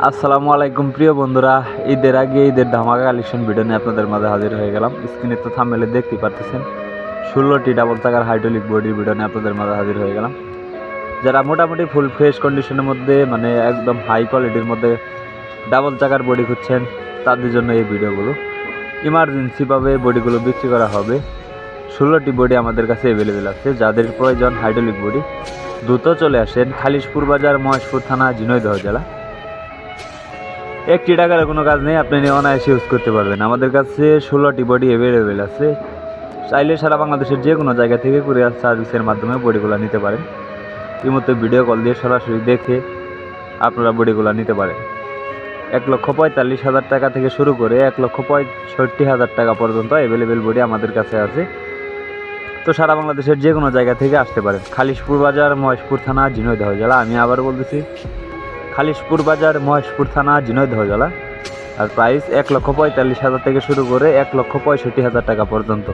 আসসালামু আলাইকুম প্রিয় বন্ধুরা, ঈদের আগে ঈদের ধামাকা কালেকশন ভিডিও নিয়ে আপনাদের মাঝে হাজির হয়ে গেলাম। স্ক্রিনে তো থাম্বনেলে দেখতেই পারতেছেন 16টি ডাবল চাকার হাইড্রোলিক বডির ভিডিও নিয়ে আপনাদের মাঝে হাজির হয়ে গেলাম। যারা মোটামুটি ফুল ফ্রেশ কন্ডিশনের মধ্যে মানে একদম হাই কোয়ালিটির মধ্যে ডাবল চাকার বডি খুঁজছেন তাদের জন্য এই ভিডিওগুলো। ইমার্জেন্সিভাবে বডিগুলো বিক্রি করা হবে। 16টি বডি আমাদের কাছে অ্যাভেলেবেল আছে। যাদের প্রয়োজন হাইড্রোলিক বডি দ্রুত চলে আসেন। খালিশপুর বাজার, মহেশপুর থানা, ঝিনাইদহ জেলা। 1 টাকার কোনো কাজ নেই, আপনি অনায়াসে ইউজ করতে পারবেন। আমাদের কাছে 16টি বডি অ্যাভেলেবেল আছে। চাইলে সারা বাংলাদেশের যে কোনো জায়গা থেকে কুরিয়ার সার্ভিসের মাধ্যমে বডিগুলো নিতে পারেন। ইতিমধ্যে ভিডিও কল দিয়ে সরাসরি দেখে আপনারা বডিগুলো নিতে পারেন। 1,45,000 টাকা থেকে শুরু করে 1,65,000 টাকা পর্যন্ত অ্যাভেলেবেল বডি আমাদের কাছে আছে। তো সারা বাংলাদেশের যে কোনো জায়গা থেকে আসতে পারেন। খালিশপুর বাজার, মহেশপুর থানা, ঝিনাইদহ জেলা। আমি আবার বলতেছি, খালিশপুর বাজার, মহেশপুর থানা, ঝিনাইদহ জেলা। আর প্রাইস 1,45,000 থেকে শুরু করে 1,65,000 টাকা পর্যন্ত।